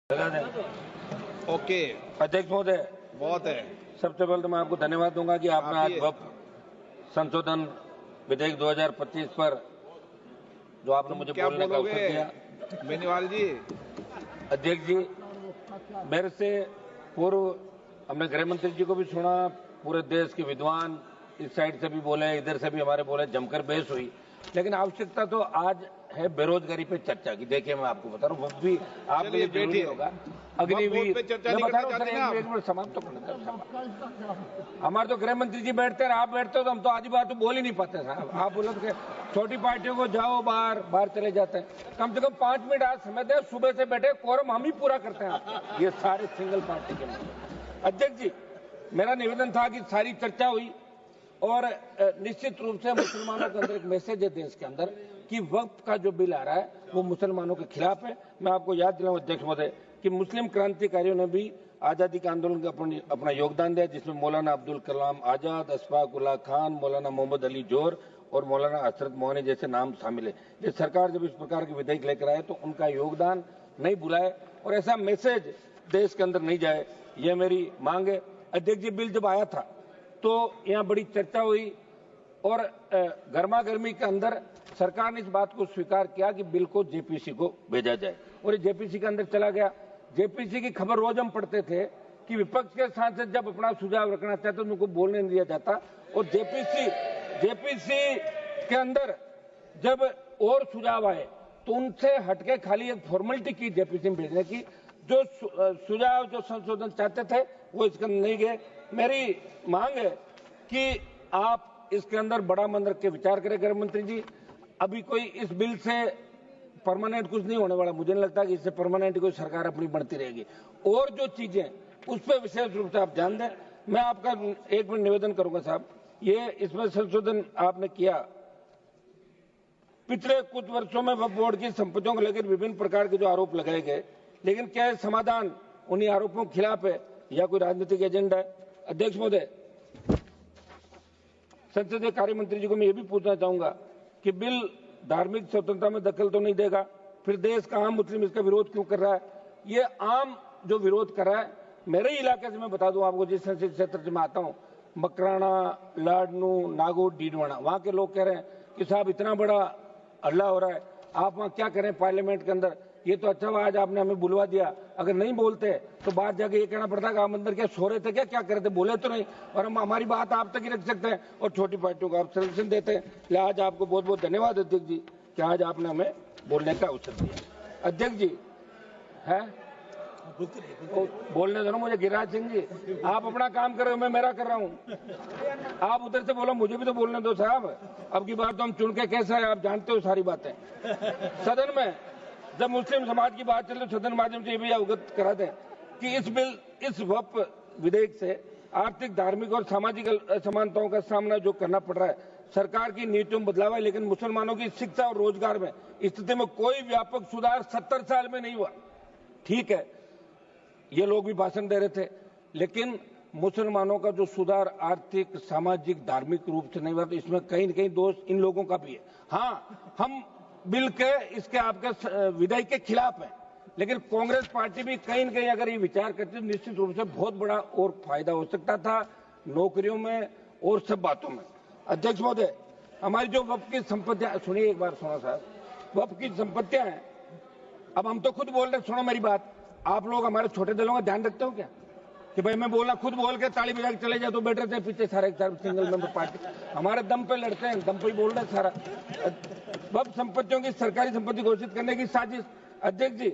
Okay अध्यक्ष महोदय, बहुत है। सबसे पहले तो मैं आपको धन्यवाद दूंगा कि आपने आज वक्फ संशोधन विधेयक 2025 पर जो आपने मुझे बोलने का अवसर दिया। बेनीवाल जी। अध्यक्ष जी, मेरे से पूर्व हमने गृह मंत्री जी को भी सुना, पूरे देश के विद्वान इस साइड से भी बोले, इधर से भी हमारे बोले, जमकर बहस हुई। लेकिन आवश्यकता तो आज है बेरोजगारी पे चर्चा की। देखिए, मैं आपको बता रहा हूँ, वो भी आपके लिए जरूरी होगा। अग्निवीर एक मिनट समाप्त तो करना। हमारे तो गृह मंत्री जी बैठते हैं, आप बैठते हो तो हम तो आधी बात तो बोल ही नहीं पाते साहब। आप बोलो कि छोटी पार्टियों को जाओ बाहर चले जाते हैं। कम से कम 5 मिनट आज समय दें, सुबह से बैठे, कोरम हम ही पूरा करते हैं। ये सारे सिंगल पार्टी के लिए। अध्यक्ष जी, मेरा निवेदन था कि सारी चर्चा हुई और निश्चित रूप से मुसलमानों के अंदर एक मैसेज है देश के अंदर कि वक्फ का जो बिल आ रहा है वो मुसलमानों के खिलाफ है। मैं आपको याद दिलाऊं अध्यक्ष महोदय कि मुस्लिम क्रांतिकारियों ने भी आजादी के आंदोलन का अपना योगदान दिया, जिसमें मौलाना अब्दुल कलाम आजाद, अशफाक उल्लाह खान, मौलाना मोहम्मद अली जोहर और मौलाना हजरत मोहनी जैसे नाम शामिल है। ये सरकार जब इस प्रकार के विधेयक लेकर आए तो उनका योगदान नहीं भुलाए और ऐसा मैसेज देश के अंदर नहीं जाए, ये मेरी मांग है। अध्यक्ष जी, बिल जब आया था तो यहाँ बड़ी चर्चा हुई और गर्मा गर्मी के अंदर सरकार ने इस बात को स्वीकार किया कि बिल को जेपीसी को भेजा जाए और ये जेपीसी के अंदर चला गया। जेपीसी की खबर रोज हम पढ़ते थे कि विपक्ष के सांसद जब अपना सुझाव रखना चाहते तो उनको बोलने नहीं दिया जाता और जेपीसी के अंदर जब और सुझाव आए तो उनसे हटके खाली एक फॉर्मेलिटी की जेपीसी में भेजने की। जो सुझाव जो संशोधन चाहते थे वो इसके अंदर नहीं गए। मेरी मांग है कि आप इसके अंदर बड़ा मन रख के विचार करें गृह मंत्री जी। अभी कोई इस बिल से परमानेंट कुछ नहीं होने वाला, मुझे नहीं लगता कि इससे परमानेंट कोई सरकार अपनी बढ़ती रहेगी। और जो चीजें उस पर विशेष रूप से आप ध्यान दें। मैं आपका एक मिनट निवेदन करूंगा साहब, ये इसमें संशोधन आपने किया। पिछले कुछ वर्षों में वक्फ बोर्ड की संपत्तियों को लेकर विभिन्न प्रकार के जो आरोप लगाए गए, लेकिन क्या समाधान उन्हीं आरोपों के खिलाफ है या कोई राजनीतिक एजेंडा है? अध्यक्ष महोदय, संसदीय कार्य मंत्री जी को मैं ये भी पूछना चाहूंगा कि बिल धार्मिक स्वतंत्रता में दखल तो नहीं देगा, फिर देश का आम मुस्लिम इसका विरोध क्यों कर रहा है? ये आम जो विरोध कर रहा है, मेरे ही इलाके से मैं बता दूं आपको, जिस संसदीय क्षेत्र से मैं आता हूं, मकराना, लाडनू, नागौर, डीडवाना, वहां के लोग कह रहे हैं कि साहब इतना बड़ा हल्ला हो रहा है, आप वहां क्या करें पार्लियामेंट के अंदर? ये तो अच्छा हुआ आज आपने हमें बुलवा दिया, अगर नहीं बोलते तो बाहर जाके ये कहना पड़ता कि आप अंदर क्या सो रहे थे, क्या कर रहे थे, बोले तो नहीं। और हम हमारी बात आप तक ही रख सकते हैं और छोटी पार्टियों को आप संरक्षण देते हैं। आज आपको बहुत बहुत धन्यवाद अध्यक्ष जी कि आज आपने हमें बोलने का अवसर दिया। अध्यक्ष जी है बोलने दो ना मुझे। गिरिराज सिंह जी, आप अपना काम कर रहे हो, मैं मेरा कर रहा हूँ। आप उधर से बोलो, मुझे भी तो बोलने दो साहब। अब की बात तो हम चुन के कैसा है आप जानते हो सारी बातें। सदन में जब मुस्लिम समाज की बात चल रही सदन माध्यम से ये भी अवगत करा दें कि इस वक्फ विधेयक से आर्थिक, धार्मिक और सामाजिक असमानताओं का सामना जो करना पड़ रहा है, सरकार की नीतियों में बदलाव है, लेकिन मुसलमानों की शिक्षा और रोजगार में स्थिति में कोई व्यापक सुधार 70 साल में नहीं हुआ। ठीक है, ये लोग भी भाषण दे रहे थे, लेकिन मुसलमानों का जो सुधार आर्थिक, सामाजिक, धार्मिक रूप से नहीं हुआ, तो इसमें कहीं न कहीं दोष इन लोगों का भी है। हाँ, हम बिल के इसके आपके विधेयक के खिलाफ है, लेकिन कांग्रेस पार्टी भी कहीं न कहीं अगर ये विचार करती तो निश्चित रूप से बहुत बड़ा और फायदा हो सकता था नौकरियों में और सब बातों में। अध्यक्ष महोदय, हमारी जो वक्फ की संपत्तियां, सुनिए एक बार, सुनो साहब, वक्फ की संपत्तियां हैं। अब हम तो खुद बोल रहे, सुनो मेरी बात, आप लोग हमारे छोटे दलों का ध्यान रखते हो क्या कि भाई मैं बोलना, खुद बोल के ताली बजा के चले जाए तो बैठ रहते हैं पीछे सारे सिंगल मेंबर पार्टी, हमारे दम पे लड़ते हैं, दम पे ही बोल रहे हैं सारा। वक्फ संपत्तियों की सरकारी संपत्ति घोषित करने की साजिश। अध्यक्ष जी,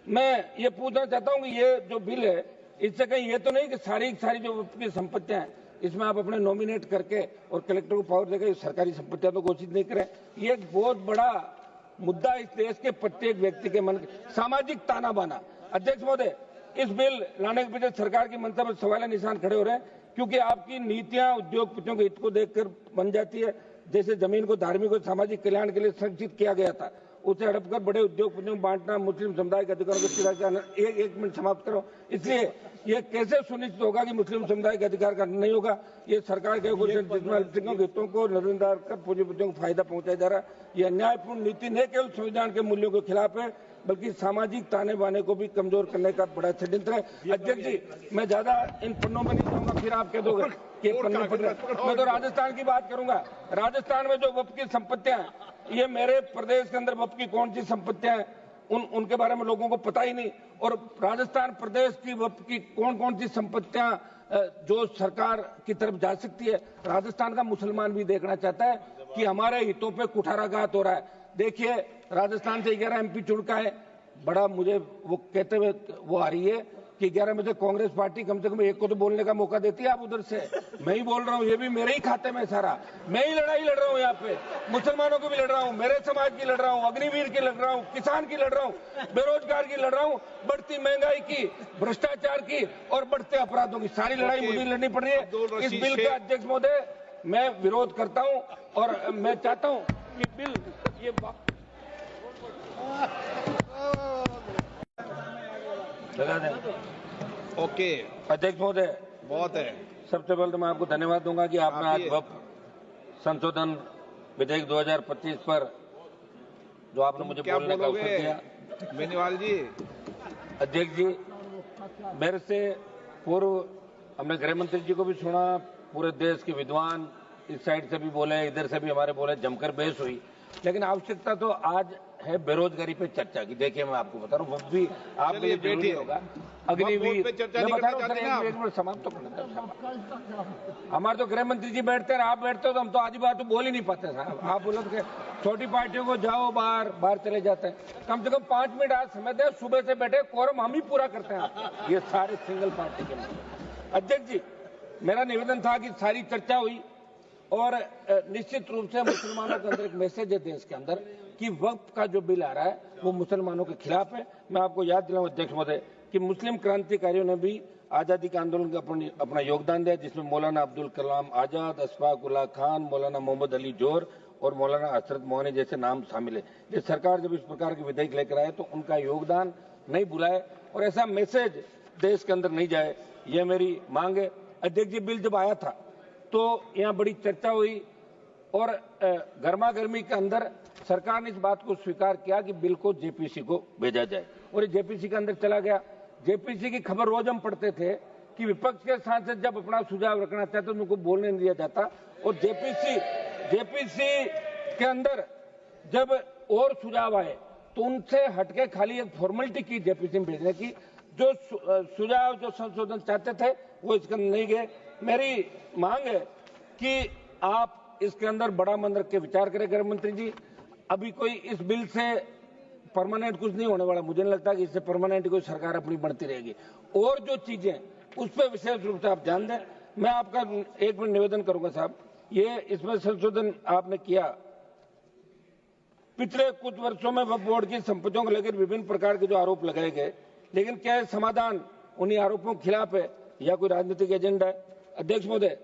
मैं ये पूछना चाहता हूं कि ये जो बिल है, इससे कहीं ये तो नहीं कि सारी जो वक्फ की संपत्तियां हैं इसमें आप अपने नॉमिनेट करके और कलेक्टर को पावर देकर सरकारी संपत्तियां तो घोषित नहीं करें? ये एक बहुत बड़ा मुद्दा इस देश के प्रत्येक व्यक्ति के मन, सामाजिक ताना बाना। अध्यक्ष महोदय, इस बिल लाने के पीछे सरकार की मंशा पर सवाल निशान खड़े हो रहे हैं, क्योंकि आपकी नीतियां उद्योगपतियों के हित को देखकर बन जाती है। जैसे जमीन को धार्मिक और सामाजिक कल्याण के लिए संरक्षित किया गया था, उसे हड़पकर बड़े उद्योगपतियों को बांटना, मुस्लिम समुदाय के अधिकारों को चिरा जाना। एक मिनट समाप्त करो। इसलिए ये कैसे सुनिश्चित होगा कि मुस्लिम समुदाय के अधिकार का नहीं होगा? ये सरकार के हितों को नजरअंदाज कर पूंजीपतियों को फायदा पहुंचाया जा रहा है। यह न्यायपूर्ण नीति न केवल संविधान के मूल्यों के खिलाफ है, बल्कि सामाजिक ताने बाने को भी कमजोर करने का बड़ा षड्यंत्र है। अध्यक्ष जी, मैं ज्यादा इन पन्नों में नहीं जाऊंगा, फिर आप कह दोगे कि पन्ने पढ़ रहे। मैं तो राजस्थान की बात करूंगा। राजस्थान में जो वक्फ की संपत्तियां हैं, ये मेरे प्रदेश के अंदर वक्फ की कौन सी संपत्तियां हैं उनके बारे में लोगों को पता ही नहीं। और राजस्थान प्रदेश की वक्फ की कौन कौन सी संपत्तियां जो सरकार की तरफ जा सकती है, राजस्थान का मुसलमान भी देखना चाहता है कि हमारे हितों पे कुठाराघात हो रहा है। देखिए, राजस्थान से 11 MP चुन का है। बड़ा मुझे वो कहते हुए वो आ रही है कि 11 में से कांग्रेस पार्टी कम से कम एक को तो बोलने का मौका देती है। आप उधर से, मैं ही बोल रहा हूँ, ये भी मेरे ही खाते में सारा। मैं ही लड़ाई लड़ रहा हूँ यहाँ पे, मुसलमानों की भी लड़ रहा हूँ, मेरे समाज की लड़ रहा हूँ, अग्निवीर की लड़ रहा हूँ, किसान की लड़ रहा हूँ, बेरोजगार की लड़ रहा हूँ, बढ़ती महंगाई की, भ्रष्टाचार की और बढ़ते अपराधों की सारी लड़ाई मुझे लड़नी पड़ रही है। इस बिल का अध्यक्ष महोदय मैं विरोध करता हूँ और मैं चाहता हूँ कि बिल ये लगा दें। ओके, अध्यक्ष महोदय, बहुत है। सबसे पहले तो मैं आपको धन्यवाद दूंगा कि आपने आज वक्फ संशोधन विधेयक 2025 पर जो आपने मुझे बोलने का अवसर दिया। बेनीवाल जी। अध्यक्ष जी, मेरे से पूर्व हमने गृह मंत्री जी को भी सुना, पूरे देश के विद्वान इस साइड से भी बोले, इधर से भी हमारे बोले, जमकर बहस हुई। लेकिन आवश्यकता तो आज है बेरोजगारी पे चर्चा की। देखिए, मैं आपको बता रहा हूँ, वो भी आपके लिए जरूरी होगा। अग्निवीर समाप्त तो करना। हमारे तो गृह मंत्री जी बैठते हैं, आप बैठते हो तो हम तो आधी बात तो बोल ही नहीं पाते साहब। आप बोलो कि छोटी पार्टियों को जाओ बाहर चले जाते हैं। कम से कम 5 मिनट आज समय दे, सुबह से बैठे, कोरम हम ही पूरा करते हैं। ये सारे सिंगल पार्टी के लोग। अध्यक्ष जी, मेरा निवेदन था कि सारी चर्चा हुई और निश्चित रूप से मुसलमानों के अंदर एक मैसेज है देश के अंदर कि वक्फ का जो बिल आ रहा है वो मुसलमानों के खिलाफ है। मैं आपको याद दिलाऊं अध्यक्ष महोदय कि मुस्लिम क्रांतिकारियों ने भी आजादी के आंदोलन का अपना योगदान दिया, जिसमें मौलाना अब्दुल कलाम आजाद, अशफाक उल्लाह खान, मौलाना मोहम्मद अली जोर और मौलाना हसरत मोहनी जैसे नाम शामिल है। ये सरकार जब इस प्रकार के विधेयक लेकर आए तो उनका योगदान नहीं भुलाए और ऐसा मैसेज देश के अंदर नहीं जाए, ये मेरी मांग है। अध्यक्ष जी, बिल जब आया था तो यहाँ बड़ी चर्चा हुई और गर्मा गर्मी के अंदर सरकार ने इस बात को स्वीकार किया कि बिल को जेपीसी को भेजा जाए और ये जेपीसी के अंदर चला गया। जेपीसी की खबर रोज हम पढ़ते थे कि विपक्ष के सांसद जब अपना सुझाव रखना चाहते तो उनको बोलने नहीं दिया जाता और जेपीसी के अंदर जब और सुझाव आए तो उनसे हटके खाली एक फॉर्मेलिटी की जेपीसी में भेजने की। जो सुझाव जो संशोधन चाहते थे वो इसके अंदर नहीं गए। मेरी मांग है कि आप इसके अंदर बड़ा मन रख के विचार करें गृह मंत्री जी। अभी कोई इस बिल से परमानेंट कुछ नहीं होने वाला, मुझे नहीं लगता कि इससे परमानेंट कोई सरकार अपनी बनती रहेगी। और जो चीजें उस पर विशेष रूप से आप ध्यान दें। मैं आपका एक मिनट निवेदन करूंगा साहब, ये इसमें संशोधन आपने किया। पिछले कुछ वर्षों में वक्फ बोर्ड की संपत्तियों को लेकर विभिन्न प्रकार के जो आरोप लगाए गए, लेकिन क्या समाधान उन्हीं आरोपों के खिलाफ है या कोई राजनीतिक एजेंडा है? अध्यक्ष महोदय,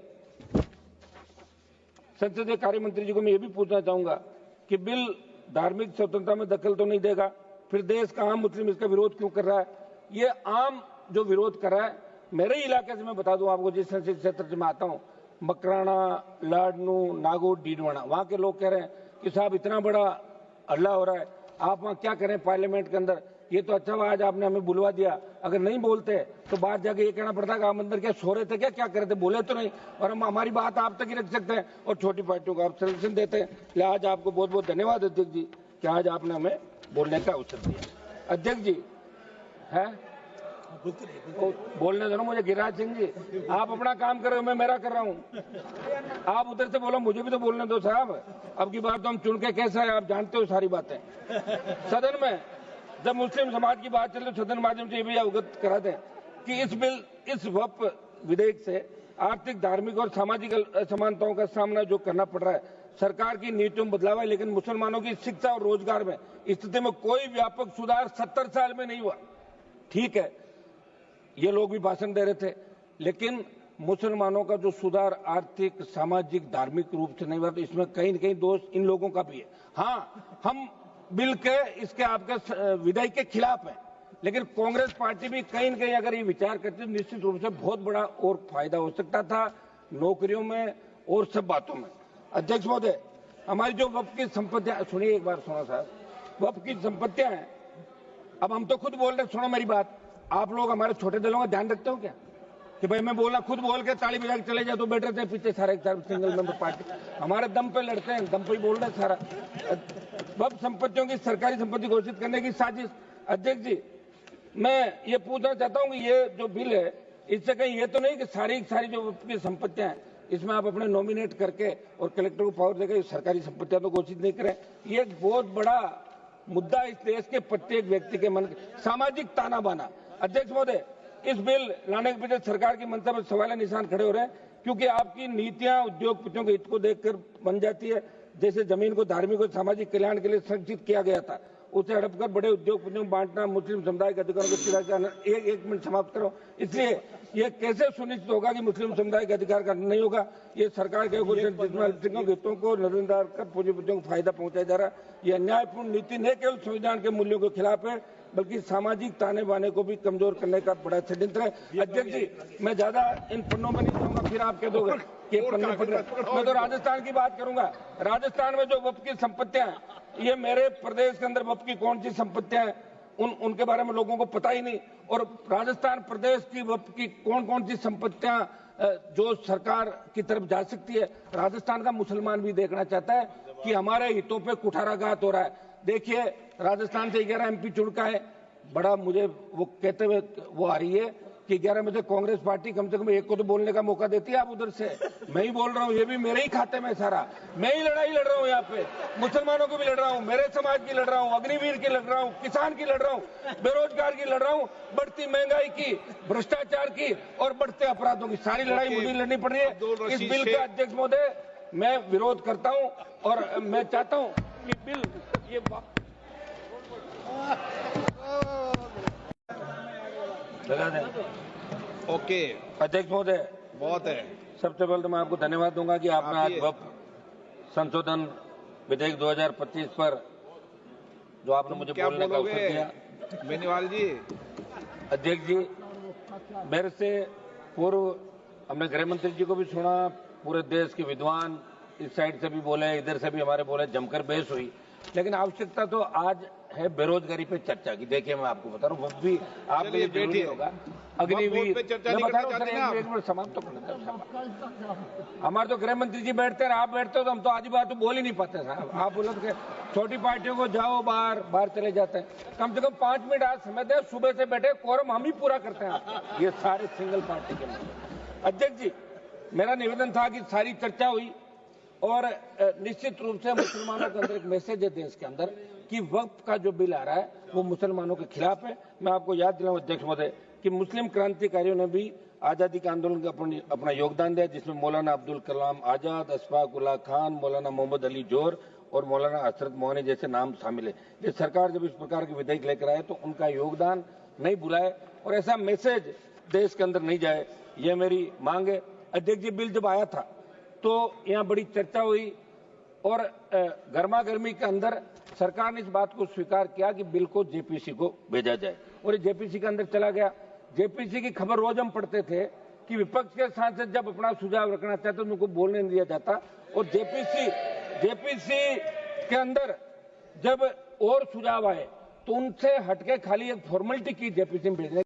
संसदीय कार्य मंत्री जी को मैं ये भी पूछना चाहूंगा कि बिल धार्मिक स्वतंत्रता में दखल तो नहीं देगा, फिर देश का आम मुस्लिम इसका विरोध क्यों कर रहा है? ये आम जो विरोध कर रहा है, मेरे इलाके से मैं बता दूं आपको, जिस संसदीय क्षेत्र से मैं आता हूं, मकराना, लाडनू, नागौर, डीडवाना, वहां के लोग कह रहे हैं कि साहब इतना बड़ा हल्ला हो रहा है, आप वहां क्या करें पार्लियामेंट के अंदर? ये तो अच्छा हुआ आज आपने हमें बुलवा दिया, अगर नहीं बोलते तो बाहर जाके ये कहना पड़ता कि आप अंदर क्या सो रहे थे, क्या कर रहे थे, बोले तो नहीं। और हम हमारी बात आप तक ही रख सकते हैं और छोटी पार्टियों को आप संरक्षण देते हैं। इसलिए आज आपको बहुत बहुत धन्यवाद अध्यक्ष जी कि आज आपने हमें बोलने का अवसर दिया। अध्यक्ष जी है बोलने दो ना मुझे। गिरिराज सिंह जी, आप अपना काम कर रहे हो, मैं मेरा कर रहा हूँ। आप उधर से बोलो, मुझे भी तो बोलने दो साहब। अब की बात तो हम चुन के कैसा है, आप जानते हो सारी बातें। सदन में जब मुस्लिम समाज की बात चल रही, सदन माध्यम से ये भी अवगत करा दें कि इस वक्फ विधेयक से आर्थिक, धार्मिक और सामाजिक असमानताओं का सामना जो करना पड़ रहा है, सरकार की नीतियों में बदलाव है, लेकिन मुसलमानों की शिक्षा और रोजगार में स्थिति में कोई व्यापक सुधार 70 साल में नहीं हुआ। ठीक है, ये लोग भी भाषण दे रहे थे, लेकिन मुसलमानों का जो सुधार आर्थिक, सामाजिक, धार्मिक रूप से नहीं हुआ, तो इसमें कहीं न कहीं दोष इन लोगों का भी है। हाँ, हम बिल के इसके आपके विधेयक के खिलाफ है, लेकिन कांग्रेस पार्टी भी कहीं न कहीं अगर ये विचार करती तो निश्चित रूप से बहुत बड़ा और फायदा हो सकता था नौकरियों में और सब बातों में। अध्यक्ष महोदय, हमारी जो वक्फ की संपत्तियां, सुनिए एक बार, सुनो साहब, वक्फ की संपत्तियां हैं अब हम तो खुद बोल रहे, सुनो मेरी बात, आप लोग हमारे छोटे दलों का ध्यान रखते हो क्या कि भाई मैं बोला खुद बोल के ताली बजा के चले जाए तो बैठ रहते हैं पीछे सारे सिंगल मेंबर पार्टी, हमारे दम पे लड़ते हैं, दम पे ही बोल रहे हैं सारा। वक्फ संपत्तियों की सरकारी संपत्ति घोषित करने की साजिश। अध्यक्ष जी, मैं ये पूछना चाहता हूँ कि ये जो बिल है, इससे कहीं ये तो नहीं कि सारी जो वक्फ की संपत्तियां हैं इसमें आप अपने नॉमिनेट करके और कलेक्टर को पावर देकर सरकारी संपत्तियां तो घोषित नहीं करें। ये एक बहुत बड़ा मुद्दा इस देश के प्रत्येक व्यक्ति के मन, सामाजिक ताना बाना। अध्यक्ष महोदय, इस बिल लाने के पीछे सरकार की मंशा पर सवाल निशान खड़े हो रहे हैं, क्योंकि आपकी नीतियां उद्योगपतियों के हित को देखकर बन जाती है। जैसे जमीन को धार्मिक और सामाजिक कल्याण के लिए संरक्षित किया गया था, उसे हड़पकर बड़े उद्योगपतियों को बांटना, मुस्लिम समुदाय के अधिकारों को चिरा करना। एक मिनट समाप्त करो। इसलिए यह कैसे सुनिश्चित होगा कि मुस्लिम समुदाय के अधिकार का नहीं होगा? ये सरकार के जिसमें हितों को नजरअंदाज कर पूंजीपतियों को फायदा पहुंचाया जा रहा है। यह अन्यायपूर्ण नीति न केवल संविधान के मूल्यों के खिलाफ है, बल्कि सामाजिक ताने बाने को भी कमजोर करने का बड़ा षड्यंत्र है। अध्यक्ष जी, मैं ज्यादा इन पन्नों में नहीं जाऊंगा, फिर आप कह दोगे कि पन्ने पढ़ रहे। मैं तो राजस्थान की बात करूंगा। राजस्थान में जो वक्फ की संपत्तियां हैं, ये मेरे प्रदेश के अंदर वक्फ की कौन सी संपत्तियां हैं उनके बारे में लोगों को पता ही नहीं। और राजस्थान प्रदेश की वक्फ की कौन सी संपत्तियां जो सरकार की तरफ जा सकती है, राजस्थान का मुसलमान भी देखना चाहता है कि हमारे हितों पे कुठाराघात हो रहा है। देखिए, राजस्थान से 11 MP चुन का है। बड़ा मुझे वो कहते हुए वो आ रही है कि 11 में से कांग्रेस पार्टी कम से कम एक को तो बोलने का मौका देती है। आप उधर से, मैं ही बोल रहा हूँ, ये भी मेरे ही खाते में सारा, मैं ही लड़ाई लड़ रहा हूँ यहाँ पे। मुसलमानों की भी लड़ रहा हूँ, मेरे समाज की लड़ रहा हूँ, अग्निवीर की लड़ रहा हूँ, किसान की लड़ रहा हूँ, बेरोजगार की लड़ रहा हूँ, बढ़ती महंगाई की, भ्रष्टाचार की और बढ़ते अपराधों की, सारी लड़ाई मुझे लड़नी पड़ रही है। इस बिल का अध्यक्ष महोदय मैं विरोध करता हूँ और मैं चाहता हूँ कि बिल ये लगा दें। ओके अध्यक्ष महोदय, बहुत है। सबसे पहले तो मैं आपको धन्यवाद दूंगा कि आपने आज वक्फ संशोधन विधेयक 2025 पर जो आपने मुझे बोलने का अवसर दिया। बेनीवाल जी, अध्यक्ष जी, मेरे से पूर्व हमने गृह मंत्री जी को भी सुना, पूरे देश के विद्वान इस साइड से भी बोले, इधर से भी हमारे बोले, जमकर बहस हुई। लेकिन आवश्यकता तो आज है बेरोजगारी पे चर्चा की। देखिए, मैं आपको बता रहा हूँ, वक्त भी आपके लिए जरूरी होगा। अग्निवीर पे चर्चा नहीं करना चाहते ना? एक मिनट समाप्त तो करना है। हमारे तो गृह मंत्री जी बैठते हैं, आप बैठते हो तो हम तो आज बात तो बोल ही नहीं पाते साहब। आप बोलो तो छोटी पार्टियों को जाओ बाहर चले जाते हैं। कम से कम 5 मिनट आज समय दें, सुबह से बैठे, कोरम हम ही पूरा करते हैं, ये सारे सिंगल पार्टी के लोग। अध्यक्ष जी, मेरा निवेदन था कि सारी चर्चा हुई और निश्चित रूप से मुसलमानों के अंदर एक मैसेज है देश के अंदर कि वक्फ का जो बिल आ रहा है वो मुसलमानों के खिलाफ है। मैं आपको याद दिलाऊं अध्यक्ष महोदय कि मुस्लिम क्रांतिकारियों ने भी आजादी के आंदोलन का अपना योगदान दिया, जिसमें मौलाना अब्दुल कलाम आजाद, अशफाक उल्लाह खान, मौलाना मोहम्मद अली जोर और मौलाना हसरत मोहनी जैसे नाम शामिल है। ये सरकार जब इस प्रकार के विधेयक लेकर आए तो उनका योगदान नहीं भुलाए और ऐसा मैसेज देश के अंदर नहीं जाए, ये मेरी मांग है। अध्यक्ष जी, बिल जब आया था तो यहाँ बड़ी चर्चा हुई और गर्मा गर्मी के अंदर सरकार ने इस बात को स्वीकार किया कि बिल को जेपीसी को भेजा जाए और ये जेपीसी के अंदर चला गया। जेपीसी की खबर रोज हम पढ़ते थे कि विपक्ष के सांसद जब अपना सुझाव रखना चाहते तो उनको बोलने नहीं दिया जाता और जेपीसी के अंदर जब और सुझाव आए तो उनसे हटके खाली एक फॉर्मेलिटी की जेपीसी में भेजने